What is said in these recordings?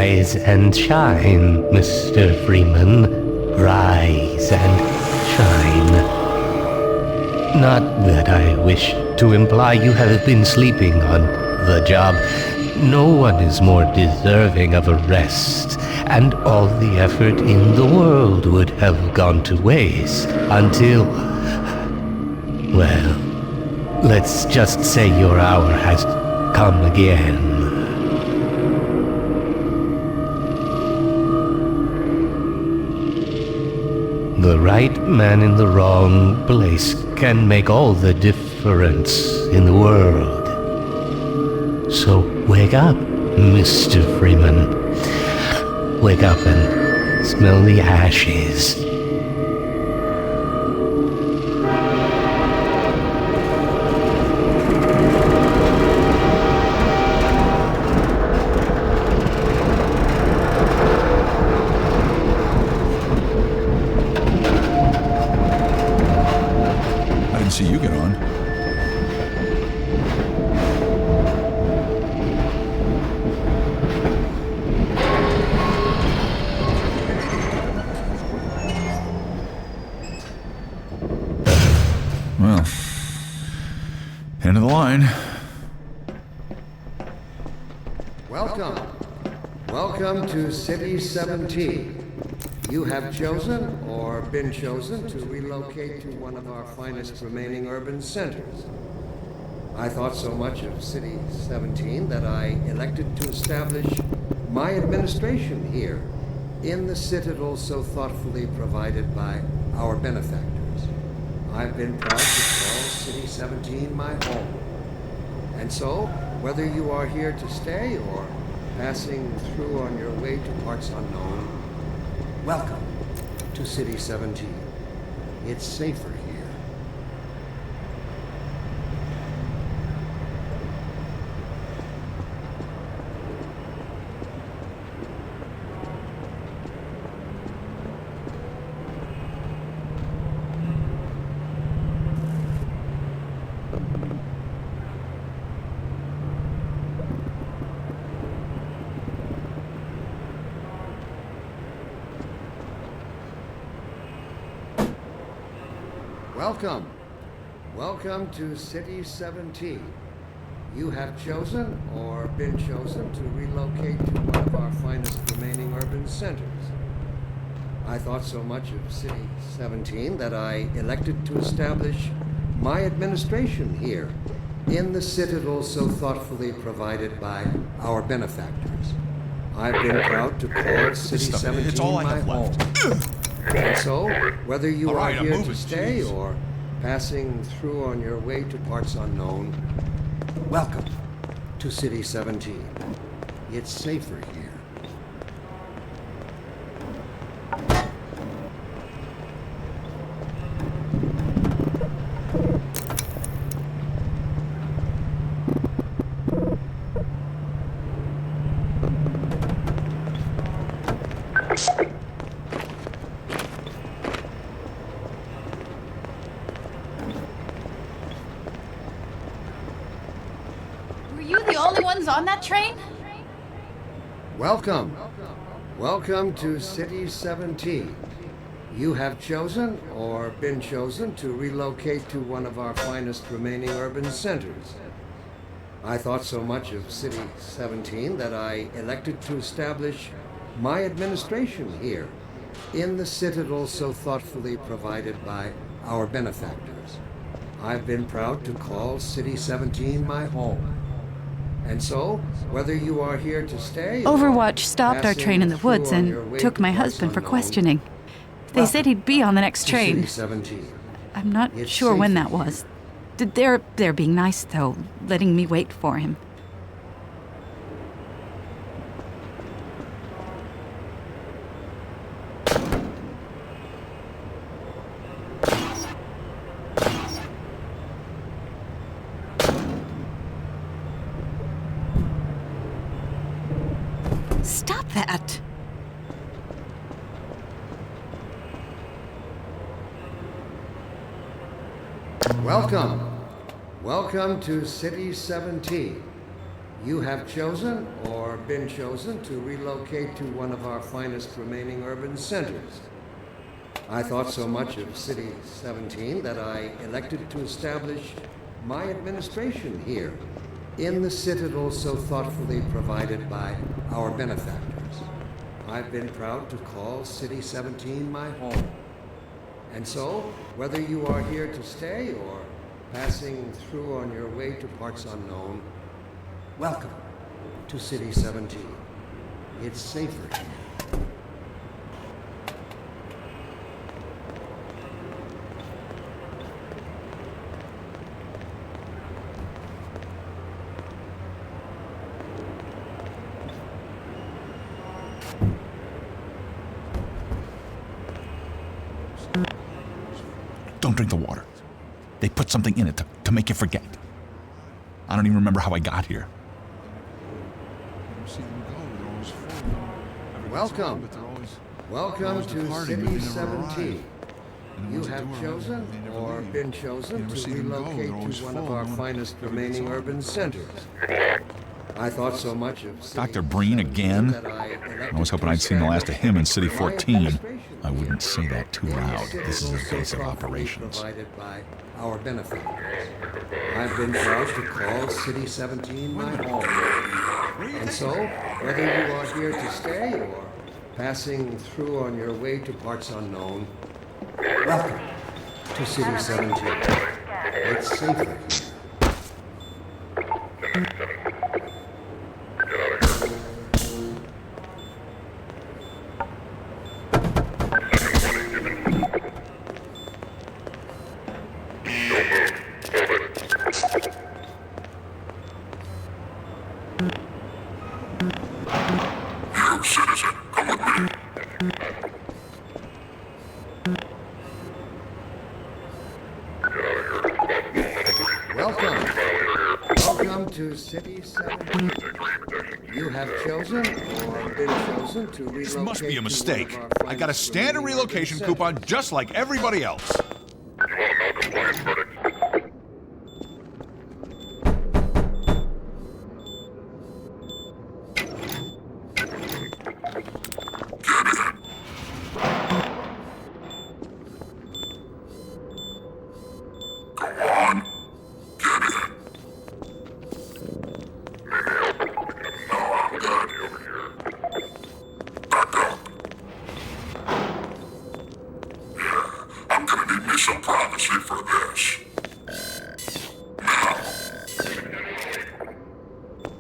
Rise and shine, Mr. Freeman. Rise and shine. Not that I wish to imply you have been sleeping on the job. No one is more deserving of a rest, and all the effort in the world would have gone to waste until... well, let's just say your hour has come again. The right man in the wrong place can make all the difference in the world. So wake up, Mr. Freeman. Wake up and smell the ashes. See you get on. Well, end of the line. Welcome to City 17. You have chosen, or been chosen, to relocate to one of our finest remaining urban centers. I thought so much of City 17 that I elected to establish my administration here, in the citadel so thoughtfully provided by our benefactors. I've been proud to call City 17 my home. And so, whether you are here to stay or passing through on your way to parts unknown, welcome to City 17. It's safer here. Welcome to City 17. You have chosen, or been chosen, to relocate to one of our finest remaining urban centers. I thought so much of City 17 that I elected to establish my administration here, in the citadel so thoughtfully provided by our benefactors. I've been proud to call City 17 my home. And so, whether you are here to stay or passing through on your way to parts unknown, welcome to City 17. It's safer here. On that train? Welcome to City 17. You have chosen, or been chosen, to relocate to one of our finest remaining urban centers. I thought so much of City 17 that I elected to establish my administration here, in the citadel so thoughtfully provided by our benefactors. I've been proud to call City 17 my home. And so, whether you are here to stay... Overwatch stopped our train in the woods and took my husband for questioning. They said he'd be on the next train. I'm not sure when that was. They're being nice, though, letting me wait for him. Stop that! Welcome to City 17. You have chosen or been chosen to relocate to one of our finest remaining urban centers. I thought so much of City 17 that I elected to establish my administration here, in the citadel so thoughtfully provided by our benefactors. I've been proud to call City 17 my home. And so, whether you are here to stay or passing through on your way to parts unknown, welcome to City 17. It's safer here. Don't drink the water. They put something in it to make you forget. I don't even remember how I got here. Welcome. Welcome to City 17. You have chosen or been chosen to relocate to one of our finest remaining urban centers. I thought so much of Dr. Breen again? I was hoping I'd seen the last of him in City 14. I wouldn't say that too loud. This is a base of operations. By our benefactors. I've been proud to call City 17 my home. And so, whether you are here to stay or passing through on your way to parts unknown, welcome to City 17. It's safer. Welcome to City 17. You have chosen or been chosen to relocate. This must be a mistake. to one of our I got a finest standard remaining relocation urban coupon centers. just like everybody else.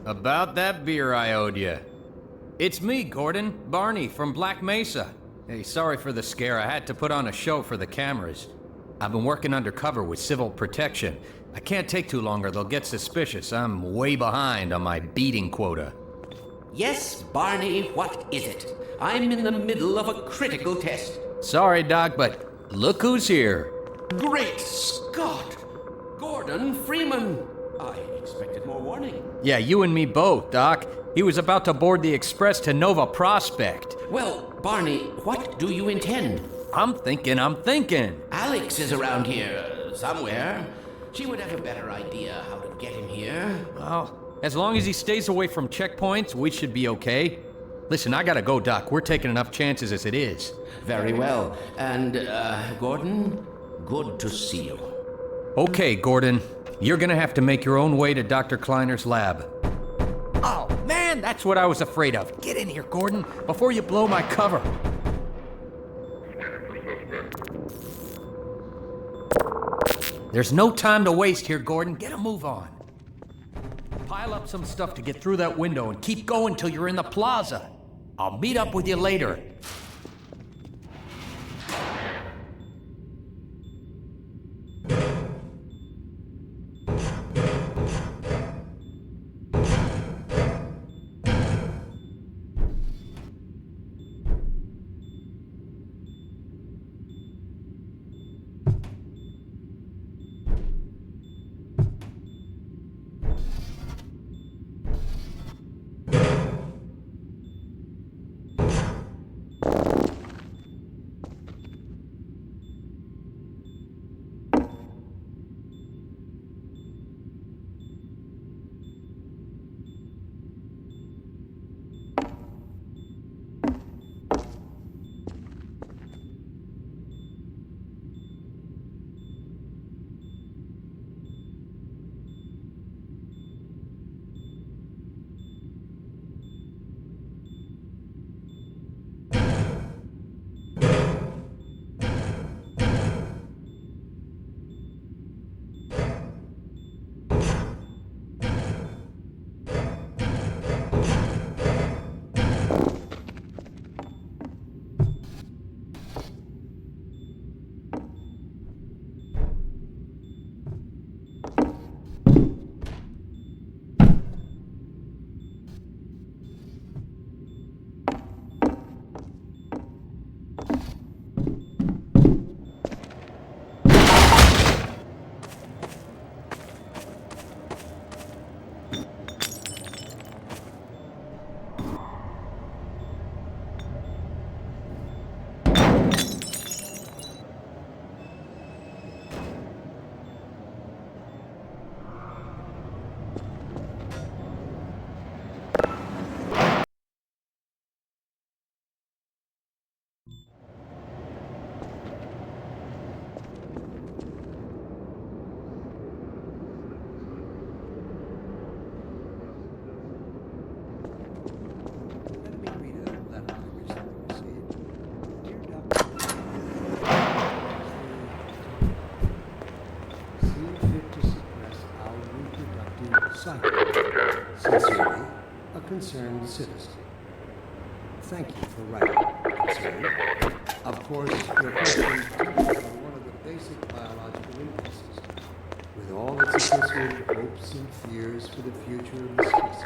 About that beer I owed you. It's me, Gordon, Barney from Black Mesa. Hey, sorry for the scare. I had to put on a show for the cameras. I've been working undercover with civil protection. I can't take too long or they'll get suspicious. I'm way behind on my beating quota. Yes, Barney, what is it? I'm in the middle of a critical test. Sorry, Doc, but look who's here. Great Scott! Gordon Freeman! I expected more warning. Yeah, you and me both, Doc. He was about to board the express to Nova Prospect. Well, Barney, what do you intend? I'm thinking. Alex is around here somewhere. She would have a better idea how to get him here. Well, as long as he stays away from checkpoints, we should be okay. Listen, I gotta go, Doc. We're taking enough chances as it is. Very well. And, Gordon, good to see you. Okay, Gordon. You're gonna have to make your own way to Dr. Kleiner's lab. Oh, man, that's what I was afraid of. Get in here, Gordon, before you blow my cover. There's no time to waste here, Gordon. Get a move on. Pile up some stuff to get through that window and keep going till you're in the plaza. I'll meet up with you later. psyche. Sincerely, a concerned citizen. Thank you for writing, concern. Of course, your question touches on one of the basic biological impulses, with all its associated hopes and fears for the future of the species.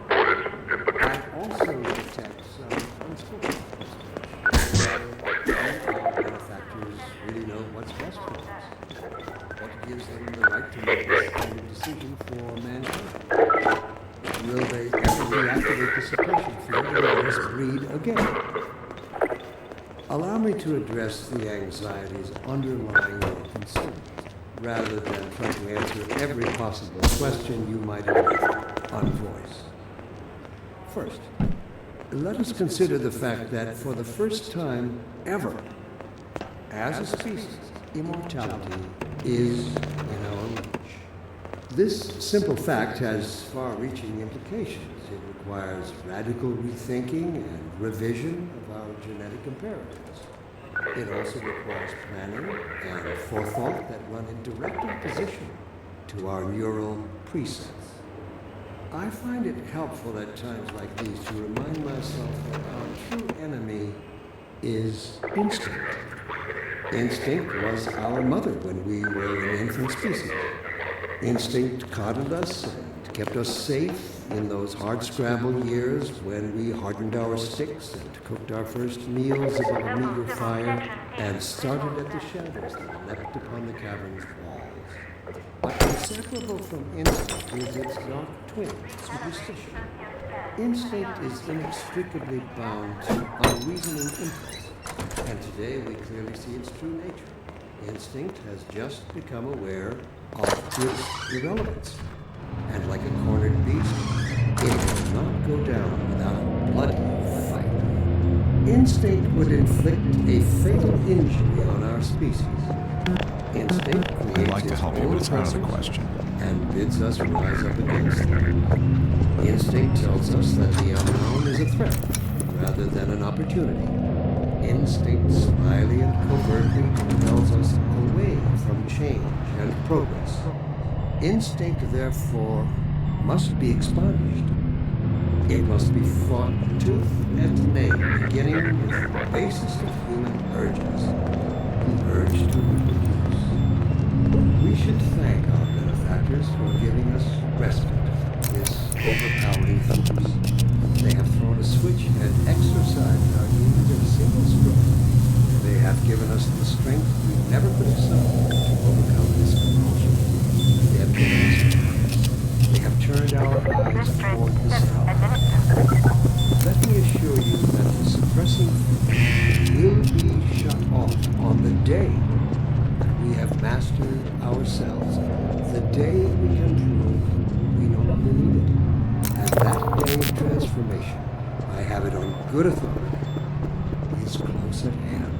I also detect some unspoken questions. Whether our benefactors really know what's best for us? What gives them the right to make this kind of decision for mankind? Will they ever deactivate the suppression field and let us breed again? Allow me to address the anxieties underlying your concerns, rather than try to answer every possible question you might have left unvoiced. First, let us consider the fact that for the first time ever, as a species, immortality is in our reach. This simple fact has far-reaching implications. It requires radical rethinking and revision of our genetic imperatives. It also requires planning and forethought that run in direct opposition to our neural precepts. I find it helpful at times like these to remind myself that our true enemy is instinct. Instinct was our mother when we were an infant species. Instinct coddled us and kept us safe in those hard-scrabble years when we hardened our sticks and cooked our first meals above a meager fire and started at the shadows that leapt upon the cavern's walls. But inseparable from instinct is its dark twin, superstition. Instinct is inextricably bound to unreasoning impulse, and today we clearly see its true nature. Instinct has just become aware of its irrelevance, and like a cornered beast, it will not go down without a bloody fight. Instinct would inflict a fatal injury on our species. Instinct creates I'd like to its help you, own but it's out of the pressures question. and bids us rise up against them. Instinct tells us that the unknown is a threat rather than an opportunity. Instinct slyly and covertly compels us away from change and progress. Instinct, therefore, must be expunged. It must be fought tooth and nail, beginning with the basest of human urges, the urge to reproduce. We should thank our benefactors for giving us respite from this overpowering force. They have thrown a switch and exorcised our demons in a single stroke. They have given us the strength we never could have summoned to overcome this compulsion. They have given us purpose. They have turned our eyes toward the south. Let me assure you that the suppressing will be shut off on the day that we have mastered ourselves, the day we can prove we no longer need it. And that day of transformation, I have it on good authority, is close at hand.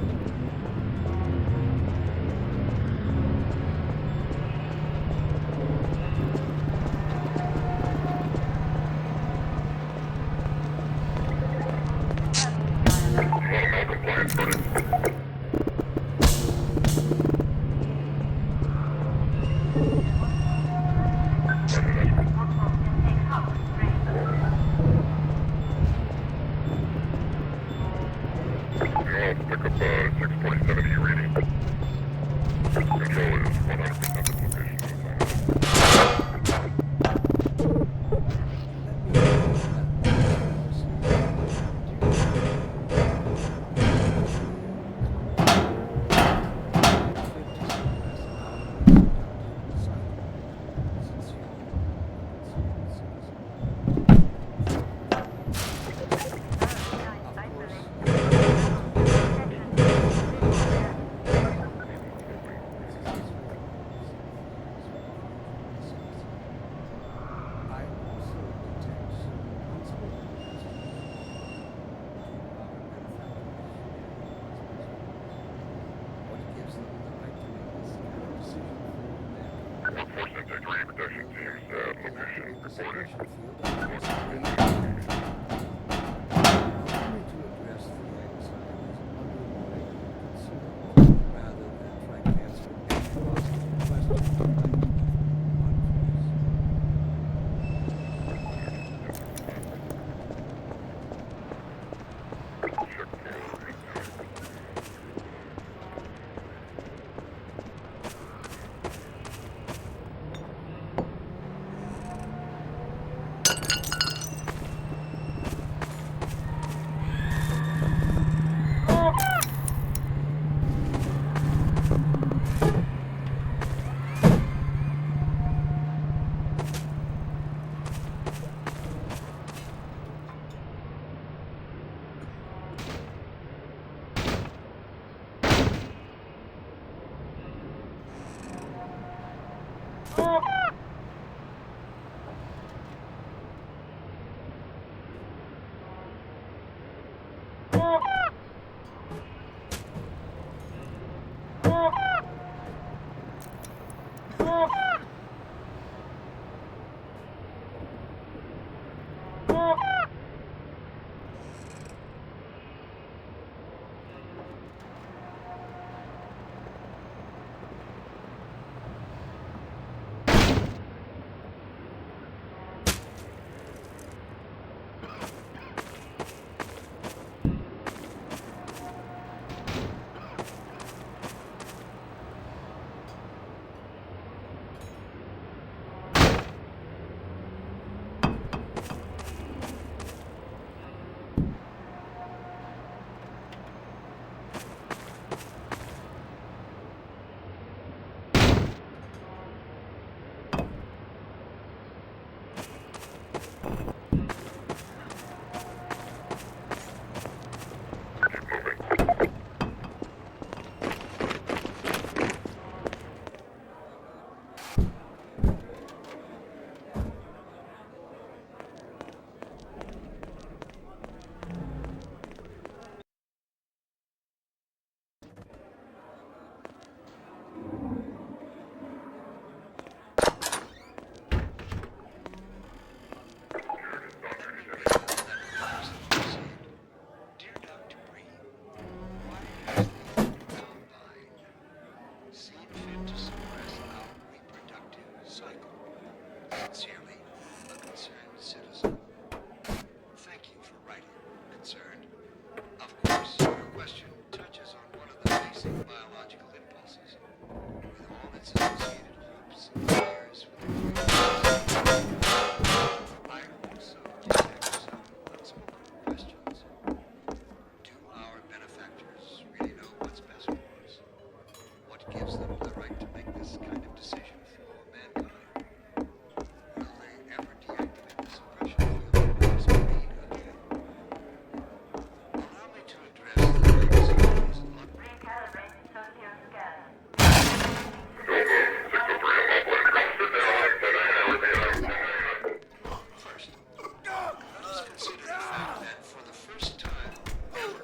Sincerely, a concerned citizen. Thank you for writing. Concerned. Of course, your question touches on one of the basic biological impulses, with all its associated hopes and fears within the I also detect some unspoken questions. Do our benefactors really know what's best for us? What gives them the right to make this kind of decision for mankind? Will they ever deactivate the suppression field and speed again? Allow me to address the legacies on Recalibrate socio scan. first. Let us consider the fact that for the first time ever,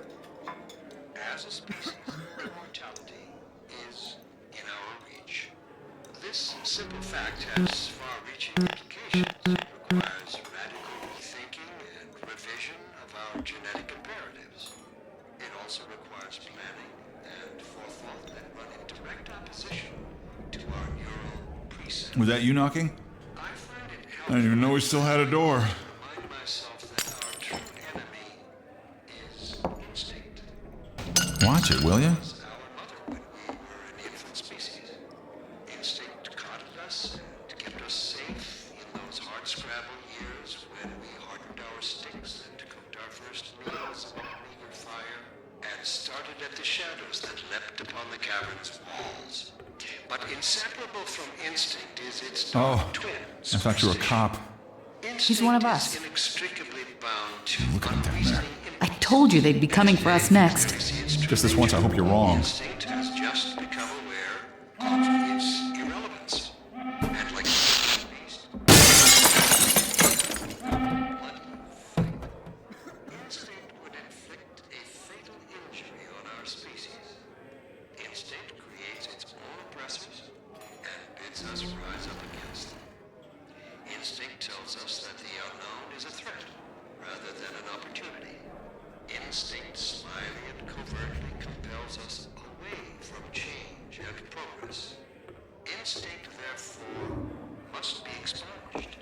as a species, immortality is in our reach. This simple fact has far-reaching implications. It requires radical rethinking and revision of our genetic imperatives. It also requires planning and forethought that run in direct opposition to our neural precepts. Was that you knocking? I find it I helpful didn't even know we still had a door. to remind myself that our true enemy is instinct. Watch it, will you? Was our mother when we were an infant species. Instinct coddled us and kept us safe in those hard-scrabble years when we hardened our sticks and cooked our first meals among meager fire and started at the shadows that leapt upon the cavern's walls. But inseparable from instinct is its dark twin. I thought you were a cop. He's one of us. Instinct is inextricably bound to Look at him down there. unreasoning I told you they'd be coming for us next. Just this once, I hope you're wrong. Instinct has just become aware of its irrelevance. And like a beast, instinct would inflict a fatal injury on our species. Instinct creates its own oppressors and bids us rise up against them. Instinct tells us that the unknown is a threat rather than an opportunity. Instinct slyly and covertly compels us away from change and progress. Instinct, therefore, must be expunged.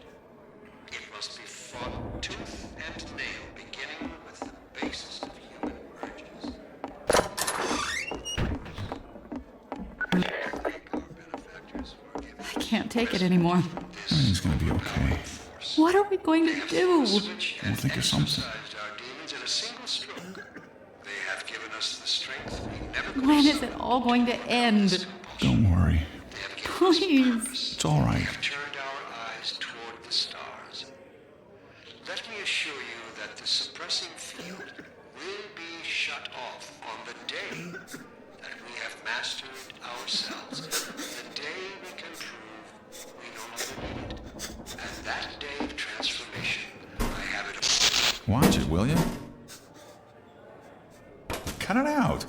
It must be fought tooth and nail, beginning with the basest of human urges. Our benefactors were given I can't take it anymore. He's gonna be okay. What are we going to do? We'll think of something. exercised our demons in a single stroke. They have given us the strength we never could When is summon. it all going to end? Don't worry. They have given us Please. It's all right. We have turned our eyes toward the stars. Let me assure you that the suppressing field will be shut off on the day that we have mastered ourselves. The day we can prove we no longer need it. And that day of transformation, I have it. Watch it, will you? Cut it out.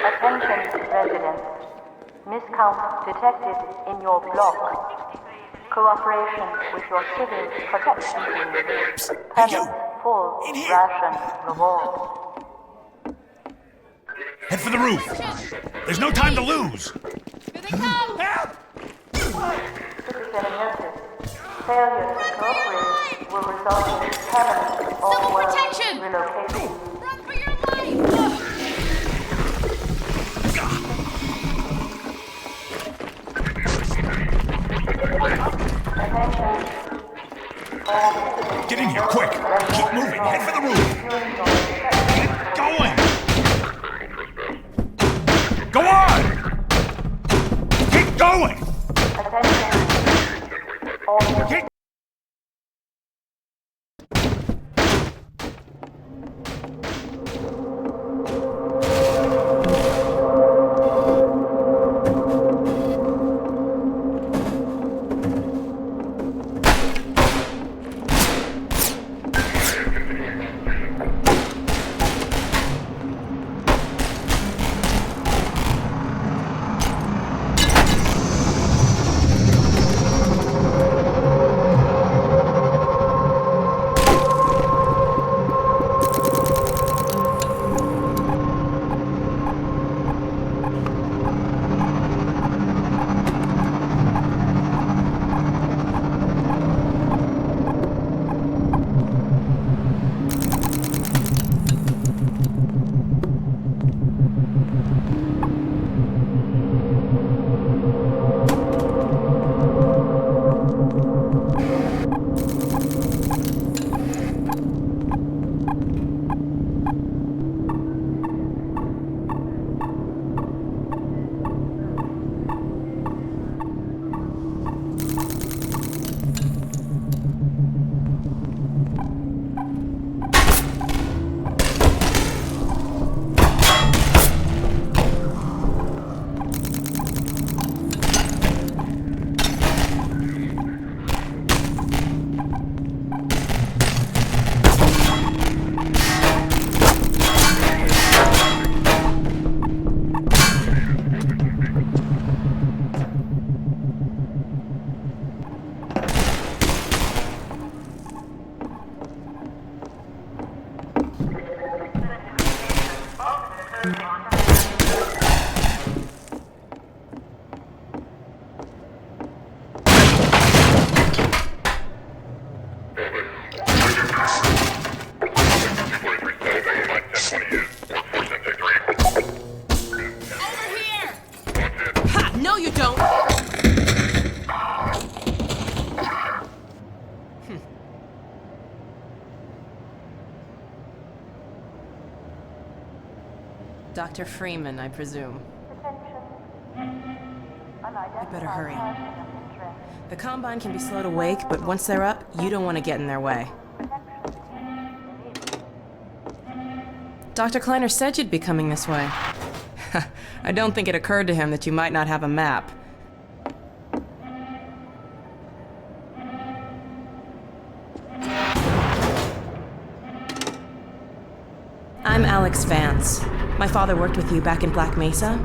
Attention residents. Miscount detected in your block. Cooperation with your civil protection team. Permits full ration reward. Head for the roof. There's no time to lose. Help! Citizen notice. Failure to cooperate will result in permanent or worse relocation. Run for your life! Attention. All citizens Get in here, quick! Keep moving, head for the roof! Get going! Go on! Keep going! Keep Dr. Freeman, I presume. You better hurry. The Combine can be slow to wake, but once they're up, you don't want to get in their way. Dr. Kleiner said you'd be coming this way. I don't think it occurred to him that you might not have a map. I'm Alex Vance. My father worked with you back in Black Mesa.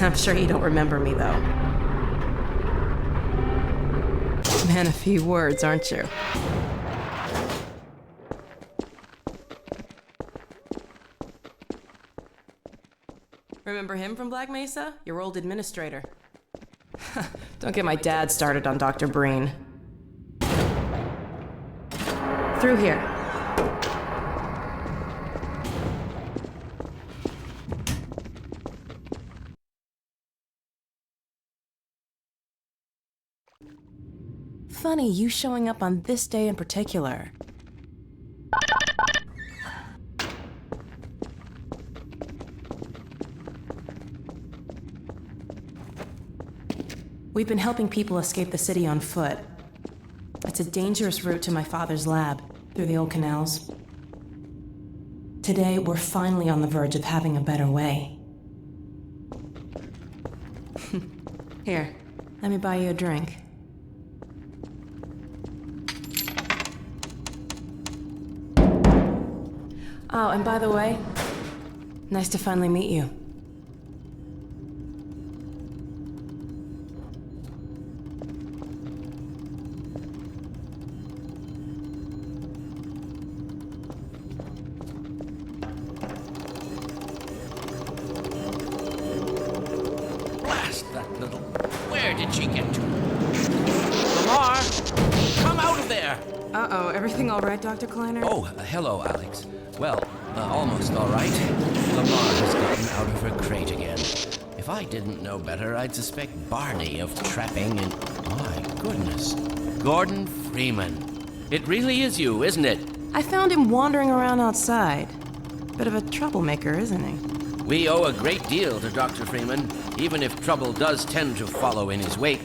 I'm sure you don't remember me, though. Man, a few words, aren't you? Remember him from Black Mesa? Your old administrator. Don't get my dad started on Dr. Breen. Through here. Funny, you showing up on this day in particular. We've been helping people escape the city on foot. It's a dangerous route to my father's lab, through the old canals. Today, we're finally on the verge of having a better way. Here, let me buy you a drink. Oh, and by the way, nice to finally meet you. Blast that little... Where did she get to? Lamar! Come out of there! Uh-oh, everything all right, Dr. Kleiner? Oh, hello, Alex. Well, almost all right. Lamar has gotten out of her crate again. If I didn't know better, I'd suspect Barney of trapping and... My goodness. Gordon Freeman. It really is you, isn't it? I found him wandering around outside. Bit of a troublemaker, isn't he? We owe a great deal to Dr. Freeman, even if trouble does tend to follow in his wake.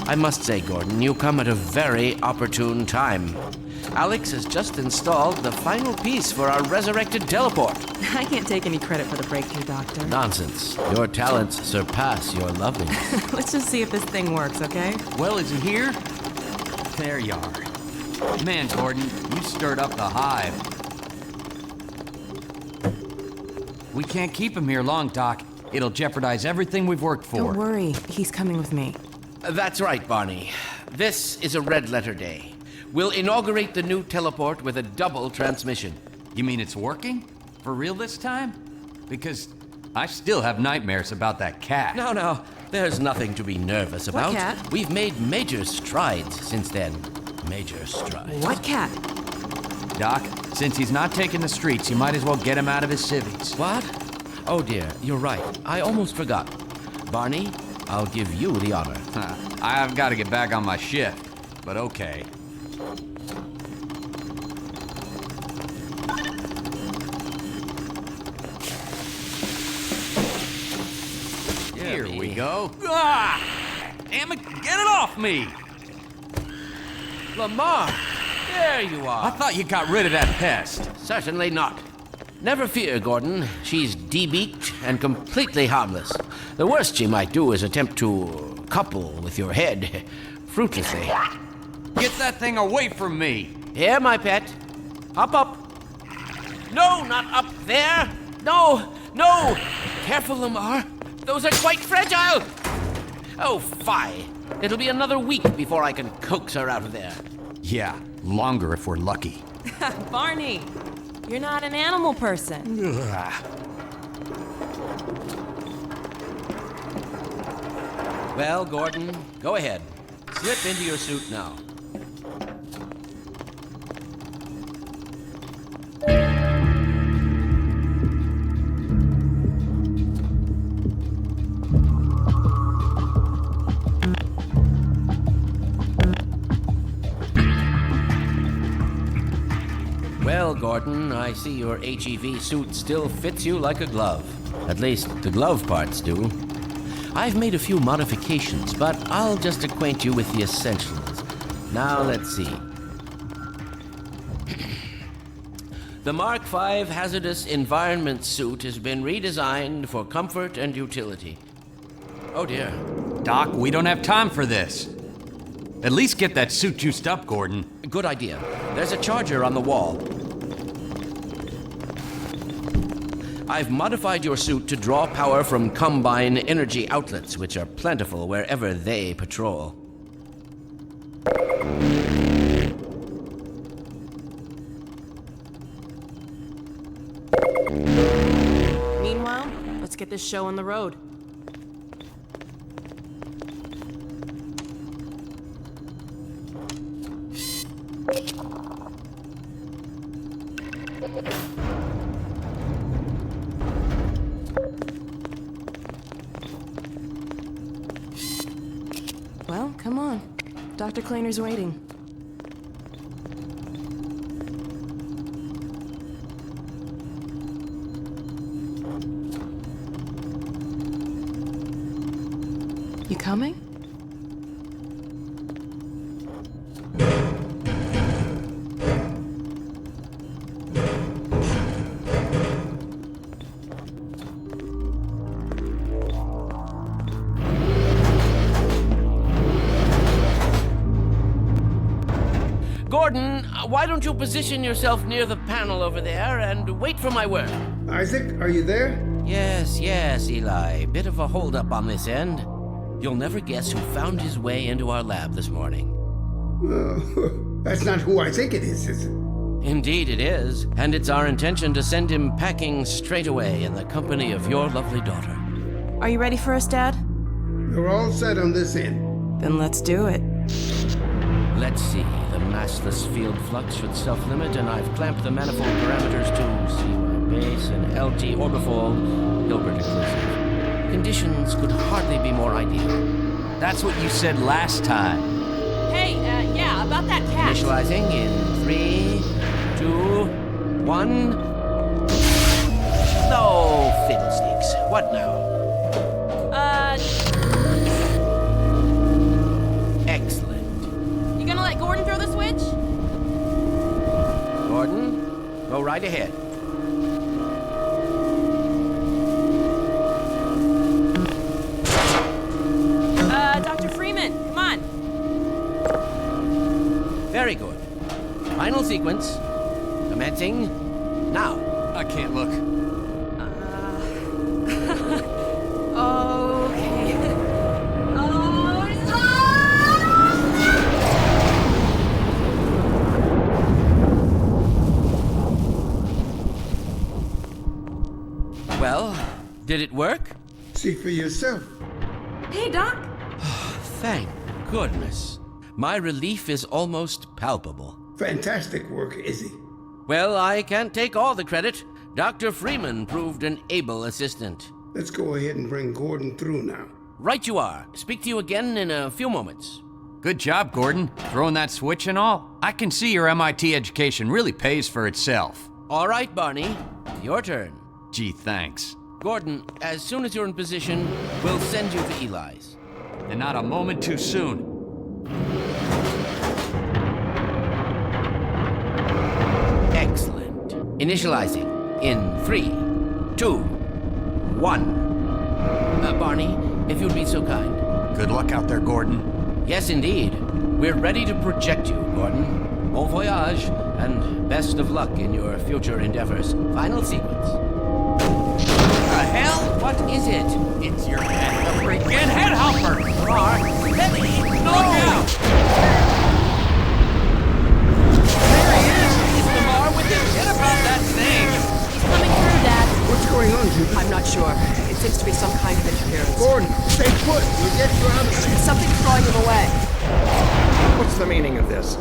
I must say, Gordon, you come at a very opportune time. Alex has just installed the final piece for our resurrected teleport. I can't take any credit for the breakthrough, Doctor. Nonsense. Your talents surpass your loveliness. Let's just see if this thing works, okay? Well, is he here? There you are. Man, Gordon, you stirred up the hive. We can't keep him here long, Doc. It'll jeopardize everything we've worked for. Don't worry, he's coming with me. That's right, Barney. This is a red letter day. We'll inaugurate the new teleport with a double transmission. You mean it's working? For real this time? Because I still have nightmares about that cat. No, there's nothing to be nervous about. What cat? We've made major strides since then. Major strides. What cat? Doc, since he's not taking the streets, you might as well get him out of his civvies. What? Oh dear, you're right. I almost forgot. Barney, I'll give you the honor. I've got to get back on my shift, but okay. Here we go. Ah! Damn it, get it off me! Lamar, there you I are. thought you got rid of that pest. Certainly not. Never fear, Gordon. She's debeaked and completely harmless. The worst she might do is attempt to couple with your head, fruitlessly. Get that thing away from me! Here, my pet. Hop up. No, not up there. No. Careful, Lamar. Those are quite fragile. Oh, fie. It'll be another week before I can coax her out of there. Yeah, longer if we're lucky. Barney, you're not an animal person. Well, Gordon, go ahead. Slip into your suit now. Well, Gordon, I see your HEV suit still fits you like a glove. At least, the glove parts do. I've made a few modifications, but I'll just acquaint you with the essentials. Now, let's see. The Mark V Hazardous Environment suit has been redesigned for comfort and utility. Oh, dear. Doc, we don't have time for this. At least get that suit juiced up, Gordon. Good idea. There's a charger on the wall. I've modified your suit to draw power from Combine energy outlets, which are plentiful wherever they patrol. Meanwhile, let's get this show on the road. Well, come on. Dr. Kleiner waiting. You coming? Gordon, why don't you position yourself near the panel over there and wait for my word? Isaac, are you there? Yes, Eli. Bit of a holdup on this end. You'll never guess who found his way into our lab this morning. That's not who I think it is it? Indeed it is, and it's our intention to send him packing straight away in the company of your lovely daughter. Are you ready for us, Dad? You're all set on this end. Then let's do it. Let's see. The massless field flux should self-limit, and I've clamped the manifold parameters to CY base and LT orbifold, Hilbert inclusive. Conditions could hardly be more ideal. That's what you said last time. that? Initializing in 3, 2, 1. No fiddlesticks. What now? Excellent. You gonna let Gordon throw the switch? Gordon, go right ahead. Dr. Freeman, come on. Very good. Final sequence. Commencing now. I can't look. Okay. Well, did it work? See for yourself. Hey, Doc. Thank goodness. My relief is almost palpable. Fantastic work, Izzy. Well, I can't take all the credit. Dr. Freeman proved an able assistant. Let's go ahead and bring Gordon through now. Right you are. Speak to you again in a few moments. Good job, Gordon. Throwing that switch and all. I can see your MIT education really pays for itself. All right, Barney. Your turn. Gee, thanks. Gordon, as soon as you're in position, we'll send you to Eli's. And not a moment too soon. Excellent. Initializing in 3, 2, 1. Barney, if you'd be so kind. Good luck out there, Gordon. Yes, indeed. We're ready to project you, Gordon. Bon voyage, and best of luck in your future endeavors. Final sequence. The hell? What is it? It's your head, the freaking head hopper! Lamar, Lily, no! Look out! There he is! Lamar, with his head about that thing! He's coming through, Dad. What's going on, Judith? I'm not sure. It seems to be some kind of interference. Gordon, stay put. We'll get you out of this. Something's drawing him away. What's the meaning of this?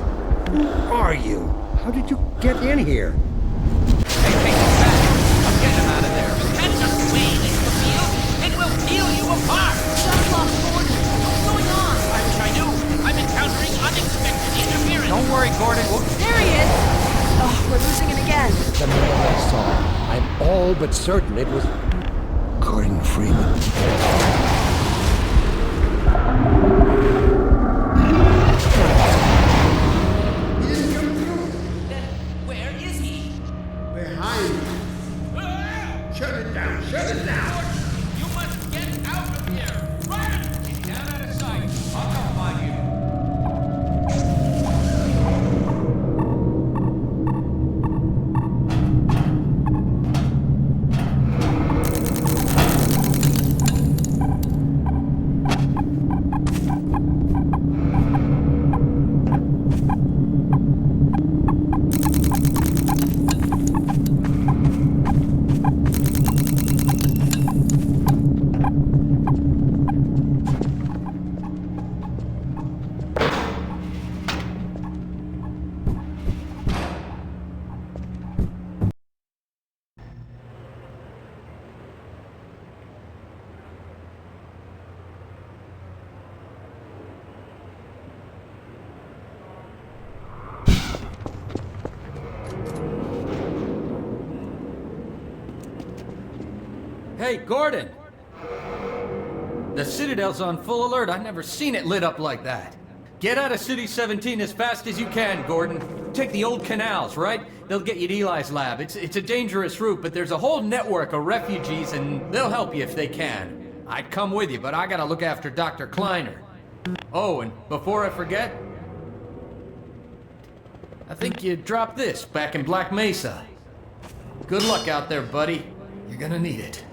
Who are you? How did you get in here? Hey, take this back! I'm getting him out of there! Can't just wade into the field. It will peel you apart. Just lost Gordon. What's going on? I wish I knew. I'm encountering unexpected interference. Don't worry, Gordon. There he is. Oh, we're losing him again. The man I saw. I'm all but certain it was Gordon Freeman. He didn't come through. Then where is he? Behind you. Shut it down. Shut it down. You must get out of here. Run! Down out of sight. I'll come find you. Hey, Gordon! The Citadel's on full alert. I've never seen it lit up like that. Get out of City 17 as fast as you can, Gordon. Take the old canals, right? They'll get you to Eli's lab. It's a dangerous route, but there's a whole network of refugees, and they'll help you if they can. I'd come with you, but I gotta look after Dr. Kleiner. Oh, and before I forget, I think you dropped this back in Black Mesa. Good luck out there, buddy. You're gonna need it.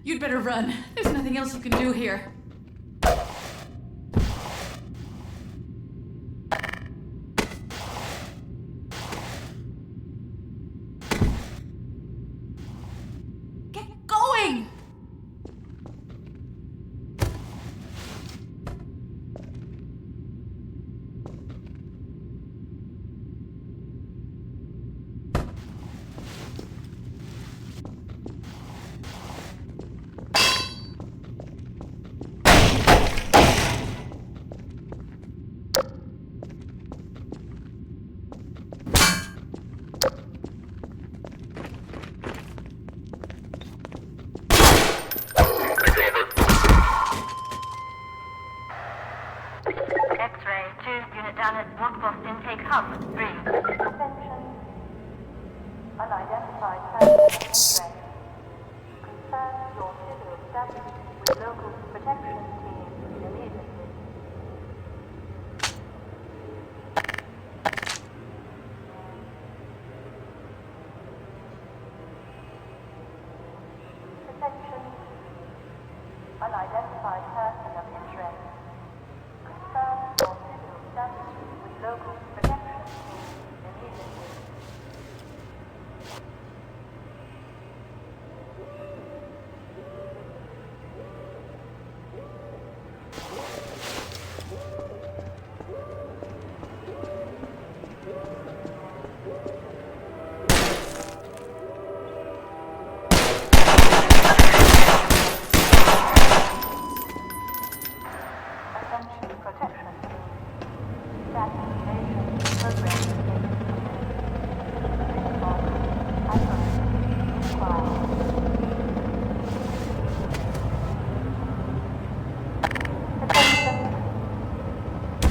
You'd better run. There's nothing else you can do here. Get going! X-ray 2, unit down at Workforce Intake Hub 3. Attention. Unidentified person X-ray. Confirm your civil status with local protection team immediately. Attention. Unidentified person of interest. Confirm your civil status with local protection team immediately. Attention protection team. Status invasion program response. Isolate. Inquire. Attention.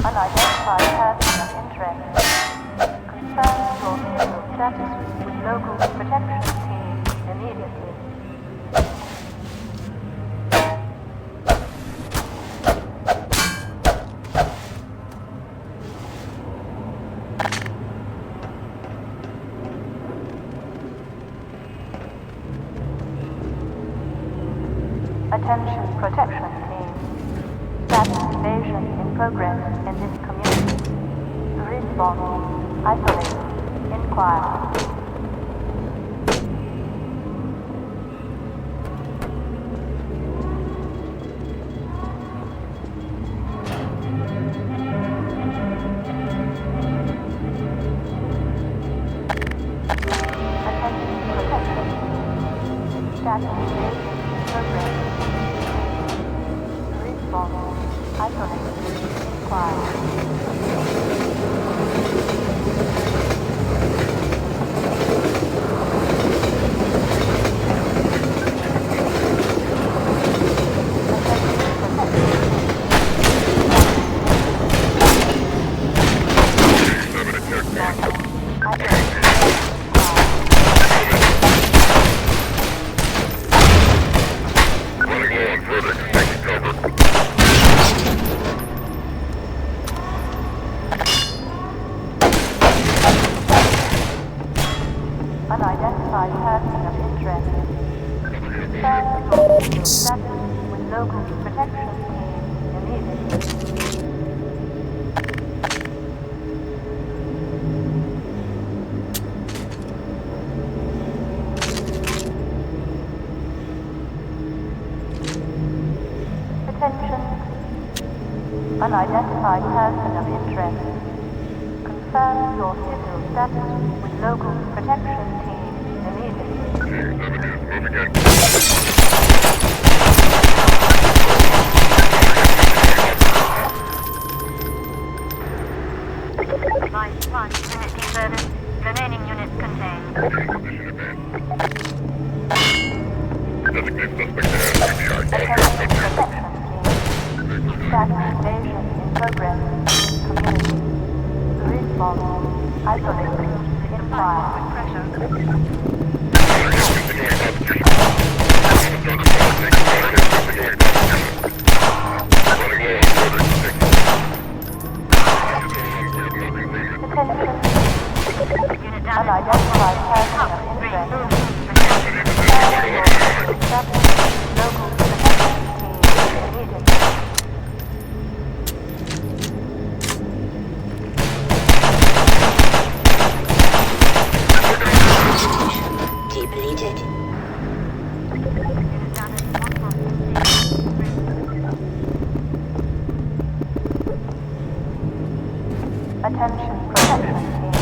Unidentified person of interest. Confirm your civil status with local protection team immediately. Attention protection team. Status invasion in progress in this community. Response. Isolate. Inquire. Attention protection team. Status invasion in progress. Response. Isolate. Inquire. digital status with local protection team immediately. Attention. Unidentified person of interest. Confirm your civil status with local protection team immediately. Line 1, unit service. Remaining units contained. Status invasion in progress. Community. Response. Isolate. Inquire. Attention. Unidentified person of interest. Status. Local protection team immediately. Depleted. Attention protection team.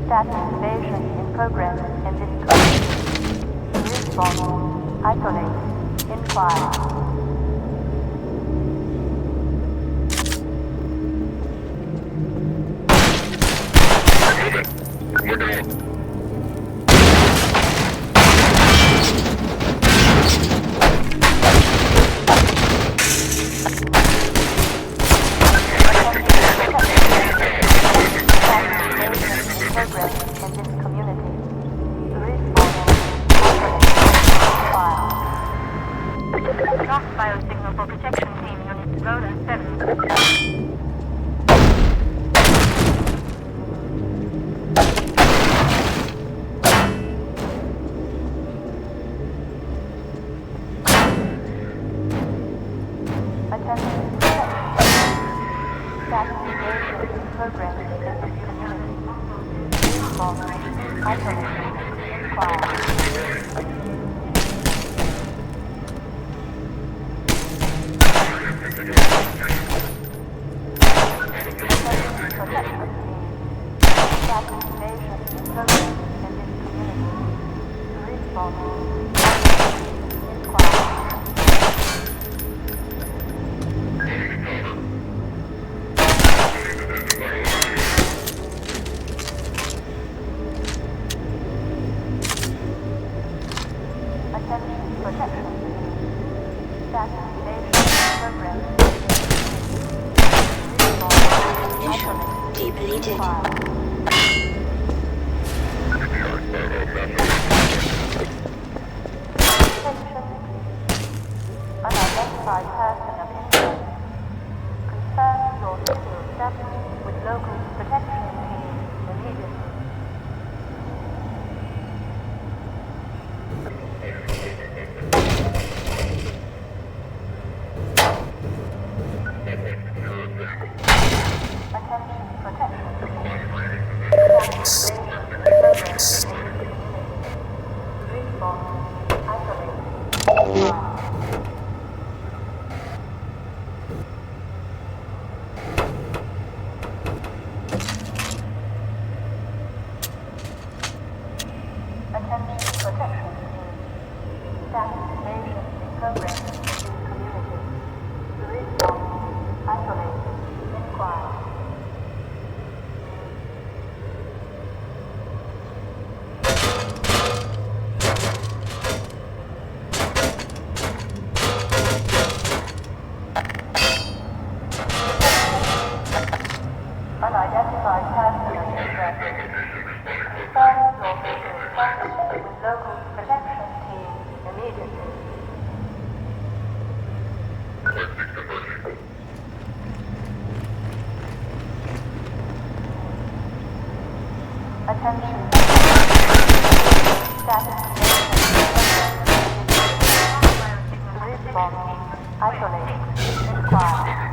Status invasion in progress in this community. Response. Isolate. Inquire. Biosignal for protection team unit Roller 7. Attention protection. Status engagement in progress in this community. Response. Isolate. Inquire. Depleted. Unidentified person of interest. Confirm your civil status with local protection team immediately. Attention protection team. Response. Isolate. Attention protection team. Status invasion in progress in this community. Response. Isolate. Inquire. Unidentified person of interest. Confirm your civil status with local protection team immediately. Attention. Status Response. Isolate. Inquire.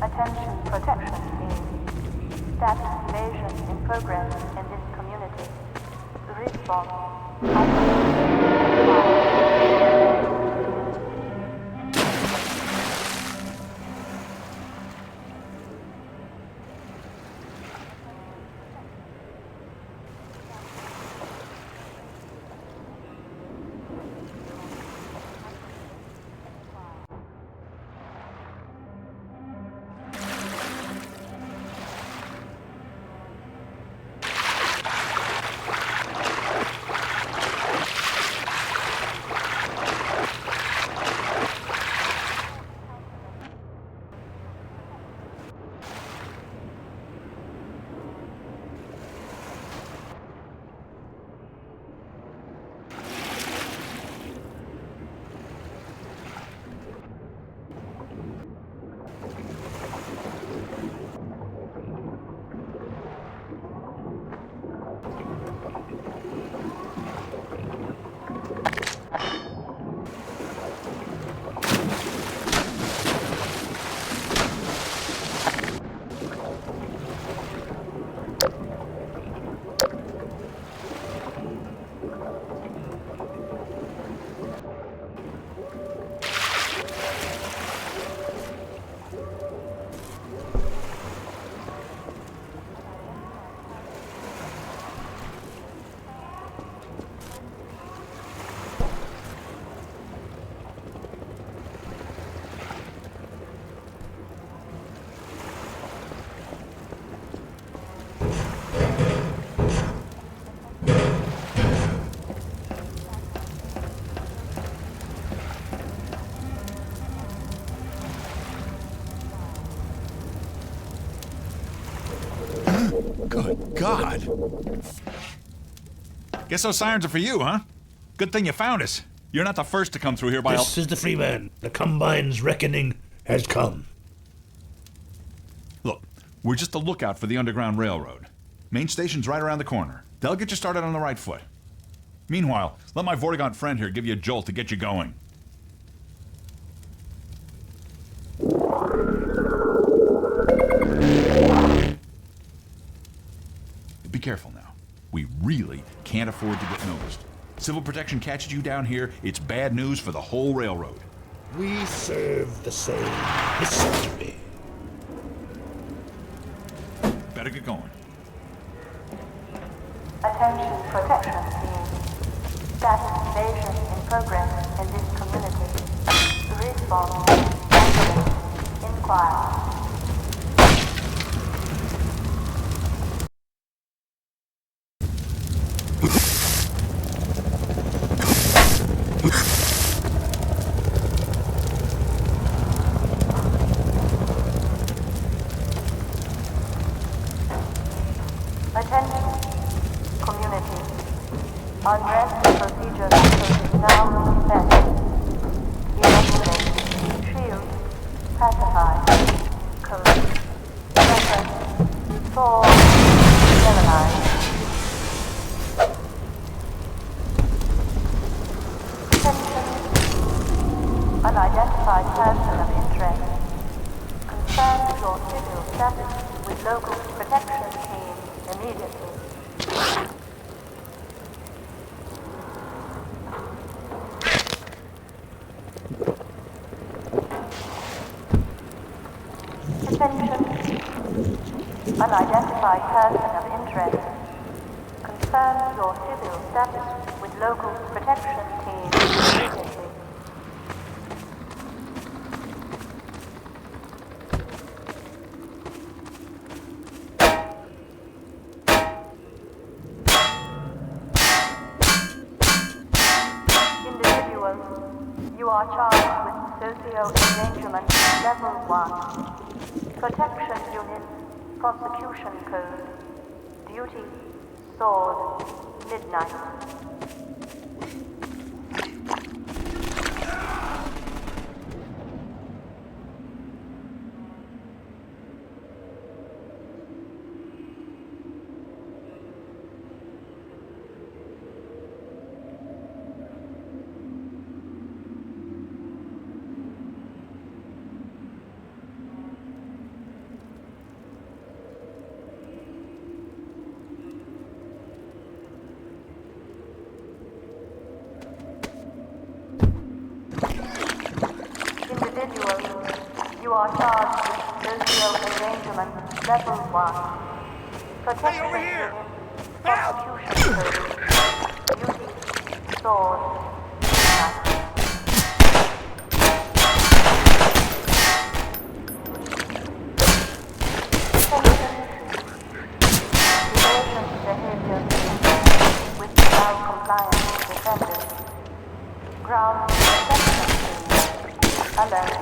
Attention protection team. Status invasion in progress in this community. Response. Good God. Guess those sirens are for you, huh? Good thing you found us. You're not the first to come through here by... This is the Freeman. The Combine's reckoning has come. Look, we're just a lookout for the Underground Railroad. Main station's right around the corner. They'll get you started on the right foot. Meanwhile, let my Vortigaunt friend here give you a jolt to get you going. Be careful now. We really can't afford to get noticed. Civil protection catches you down here, it's bad news for the whole railroad. We serve the same history. Better get going. Attention protection team. Status invasion in progress in this community. Response. Inquire. Attention, community. Unrest procedure method is now in effect. Evacuate, shield, pacify, code, weapon, sword, sterilize. Attention, unidentified person of interest. Confirm your civil status with local protection team immediately. Attention. Unidentified person of interest. Confirm your civil status with local protection team immediately. You are charged with socio-endangerment level 1. Protection unit, prosecution code. Duty, sword, midnight. You are charged with socio-endangerment level 1. Protection unit, prosecution code. Duty, sword, midnight. Evasion behavior with non-compliant defenders. Ground protection team. Alert.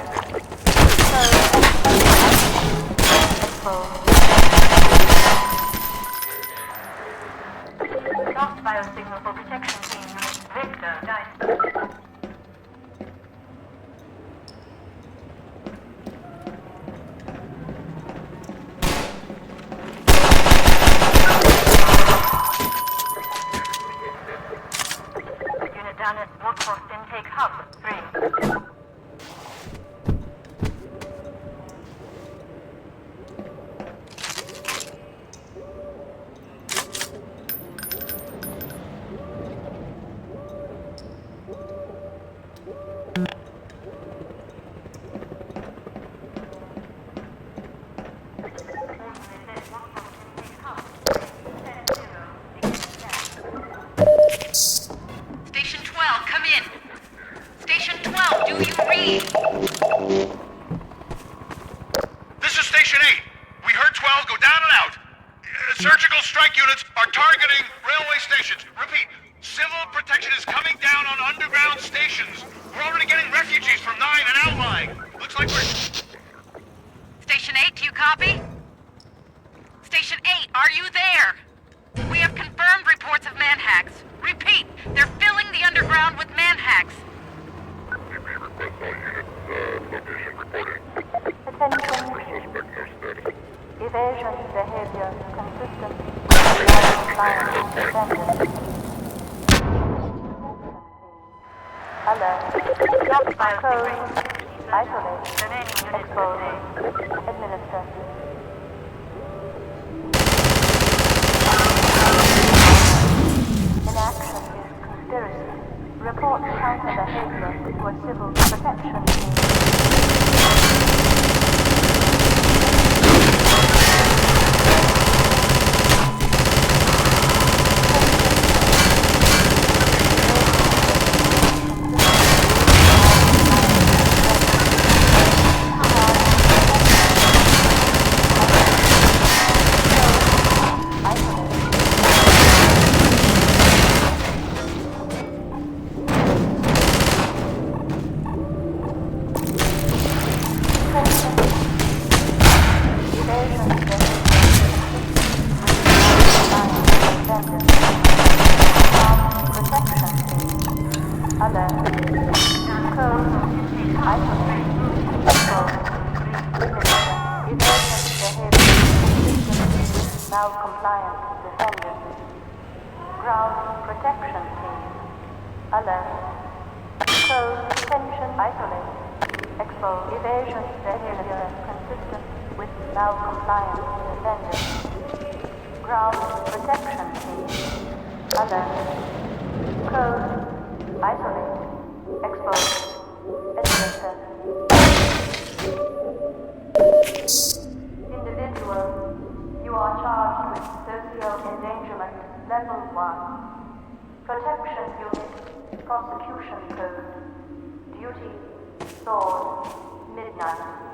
Lost biosignal for protection team. Victor, Dice. Unit down at Workforce Intake Hub 3. Station 12, come in. Station 12, do you read? This is Station 8. We heard 12 go down and out. Surgical strike units are targeting railway stations. Repeat, civil protection is coming down on underground stations. We're already getting refugees from 9 and outlying. Looks like we're... Station 8, do you copy? Station 8, are you there? non-compliant defendant. Alert. Code. Isolate. Expose. Administer. Inaction is conspiracy. Report counter behavior to a civil protection team. Compliant defendant. Ground protection team. Alert. Code detention isolate. Expose evasion behavior consistent with non-compliant defendant. Ground protection team. Alert. Code isolate. Expose. Administer. Individual. You are charged with social endangerment level 1. Protection unit, prosecution code. Duty, sword, midnight.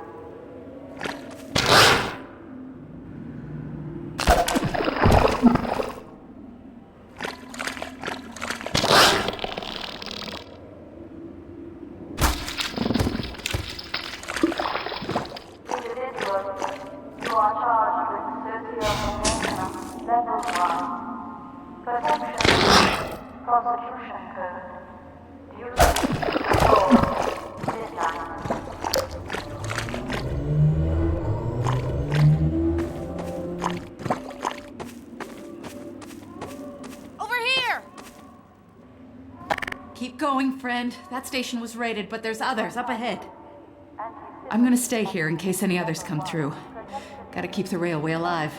Keep going, friend. That station was raided, but there's others up ahead. I'm gonna stay here in case any others come through. Gotta keep the railway alive.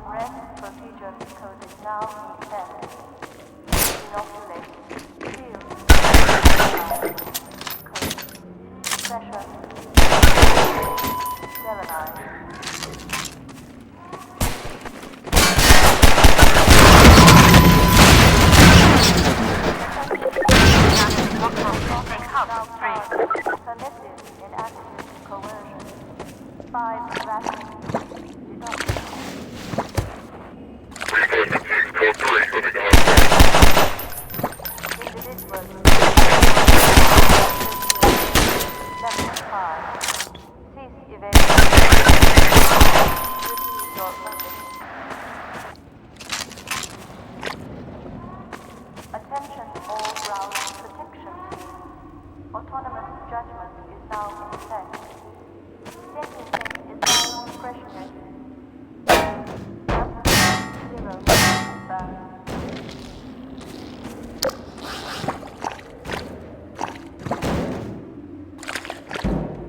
Unrest procedure code is now in effect. Inoculate. Shield. Code. Pressure. Sterilize. Permitted inactive coercion. 5 vaccines deducted. Individual. Level 5. Cease evasion. Repeat your permission. Attention all ground protection team. Autonomous judgment is now in effect. Sentencing is now discretionary. Zero. Back.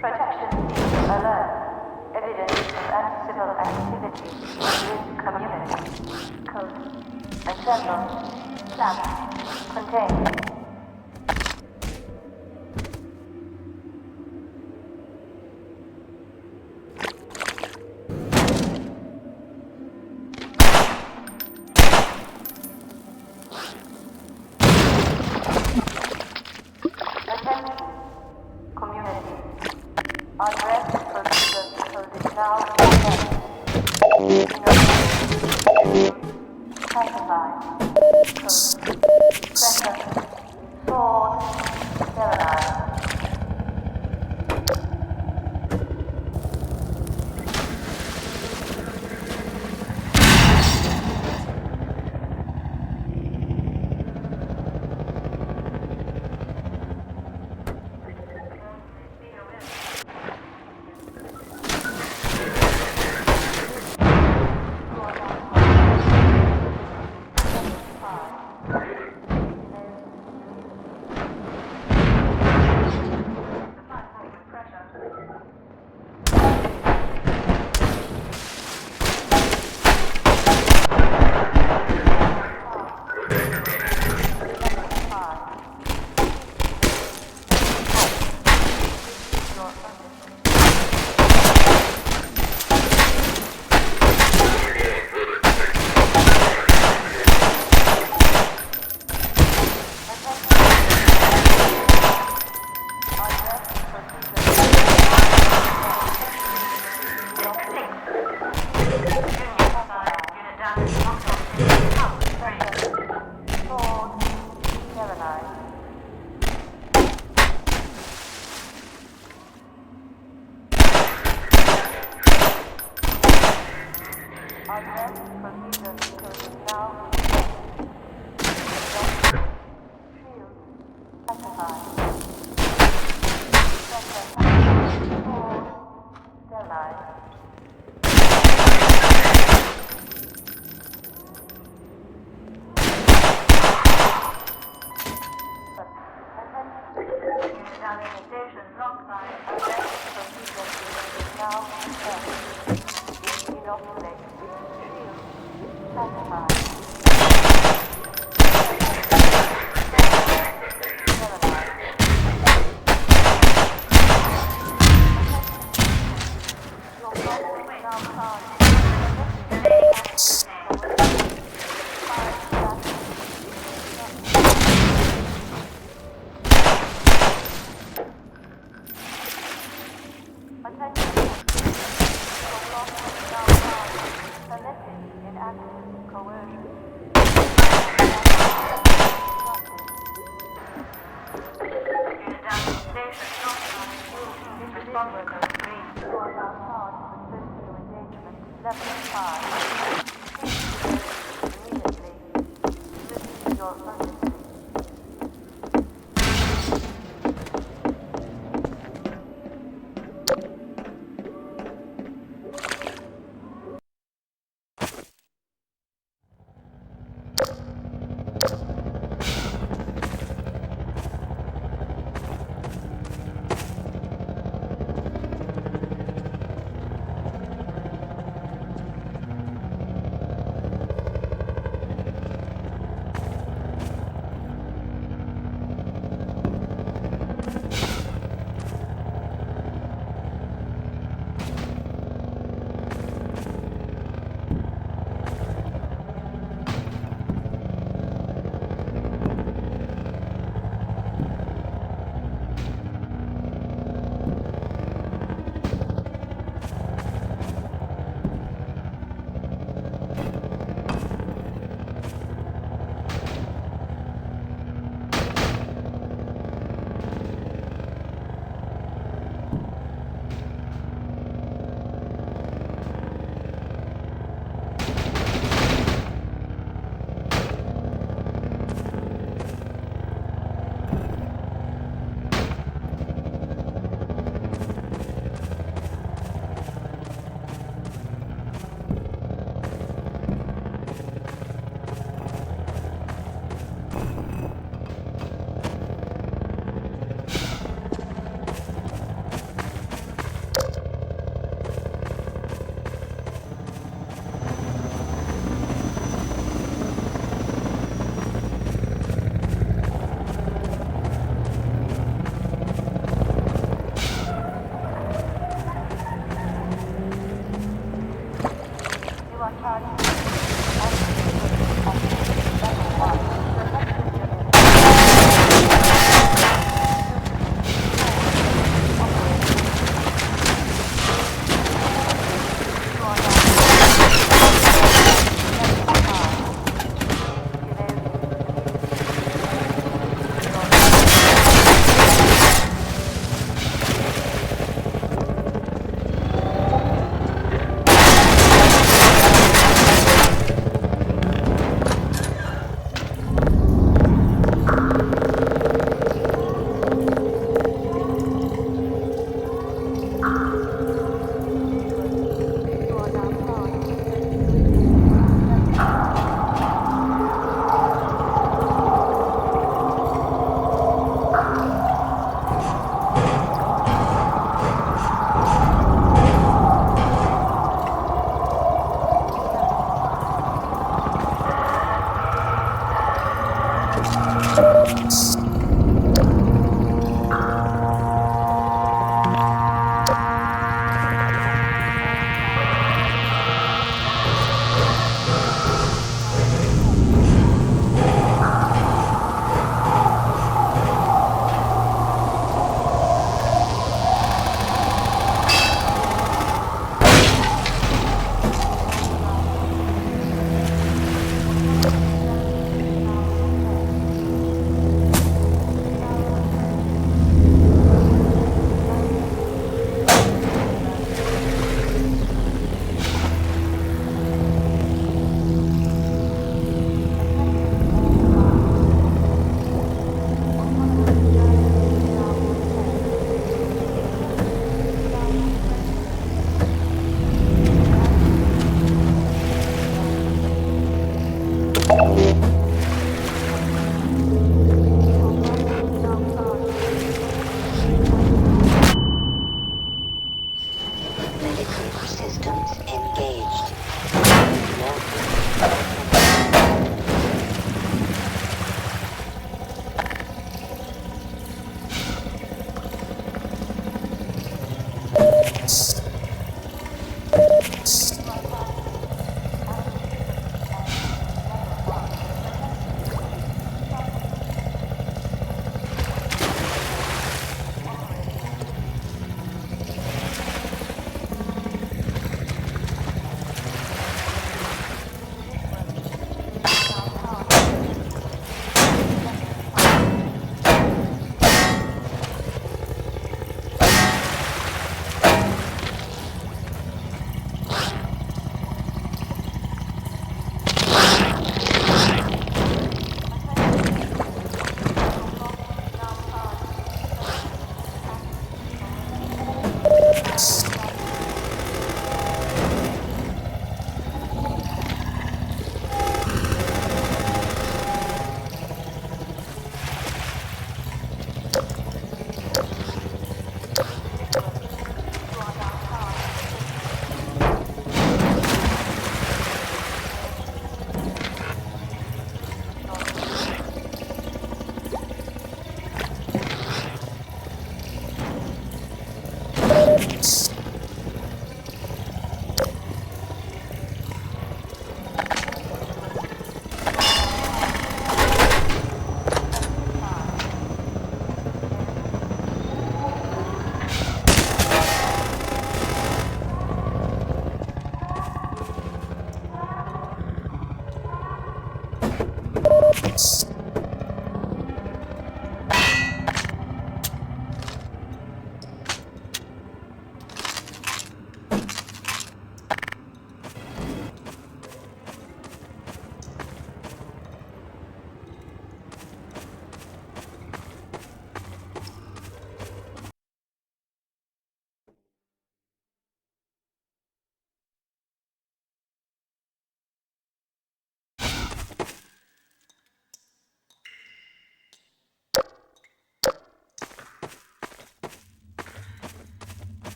Protection team alert. Evidence of uncivil activity within community. Code. Assemble. Snap. Contain.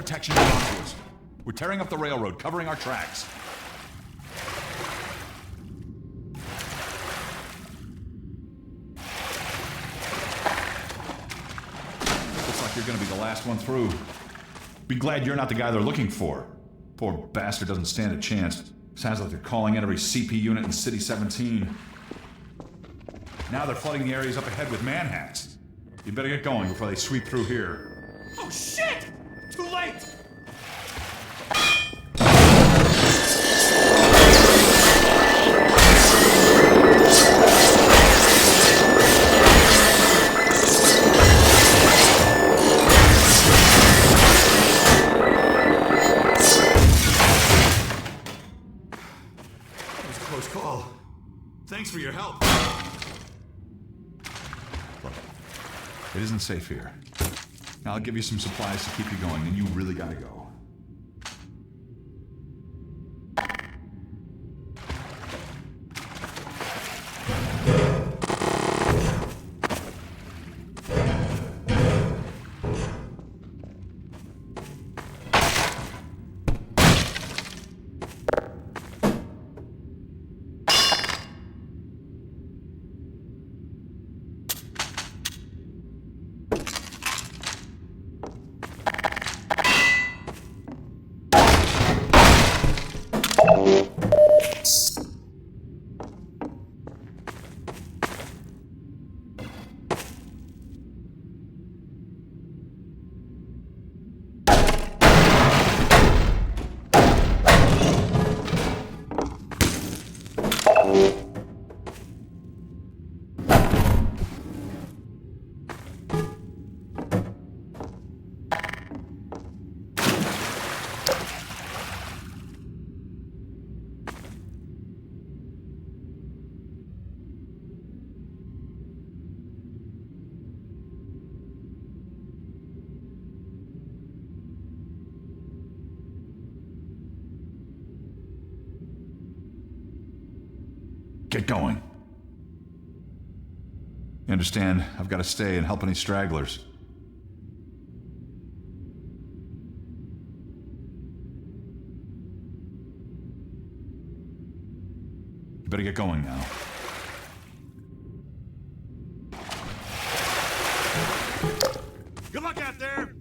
protection belong to us. We're tearing up the railroad, covering our tracks. Looks like you're gonna be the last one through. Be glad you're not the guy they're looking for. Poor bastard doesn't stand a chance. Sounds like they're calling in every CP unit in City 17. Now they're flooding the areas up ahead with manhats. You better get going before they sweep through here. Oh shit! Too late! That was a close call. Thanks for your help. Look, it isn't safe here. Now I'll give you some supplies to keep you going, and you really gotta go. Get going. You understand? I've got to stay and help any stragglers. You better get going now. Good luck out there!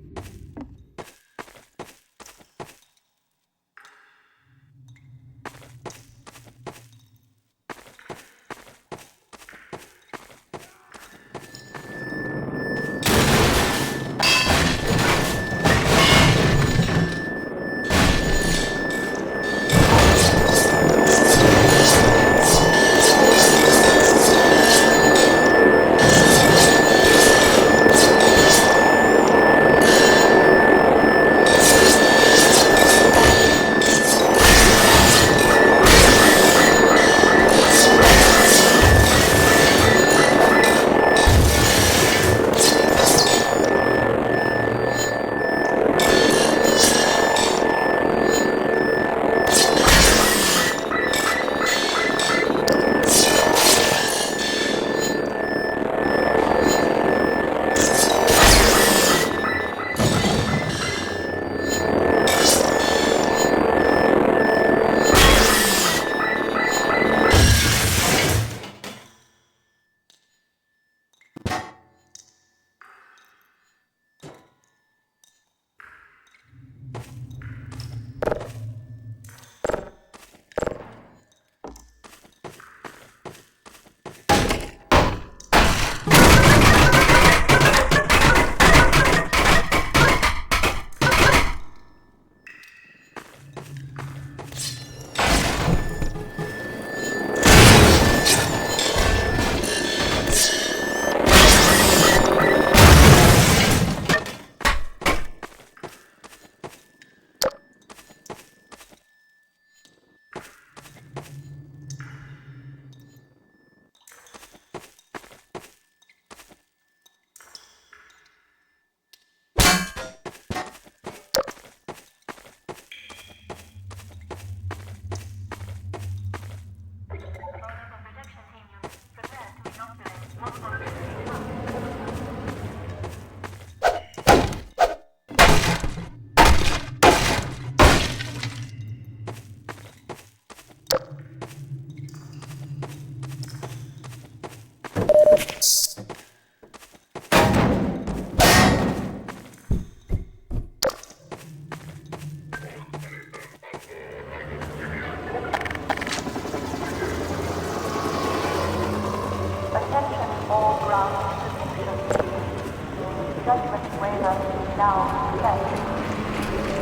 now in effect.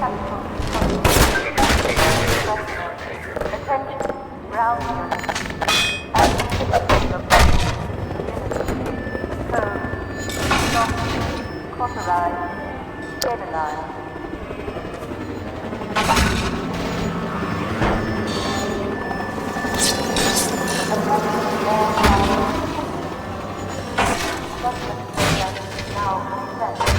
Capital Attention, ground units. Activity of units. Code. Stop. Cauterized. Stabilized. Now in effect.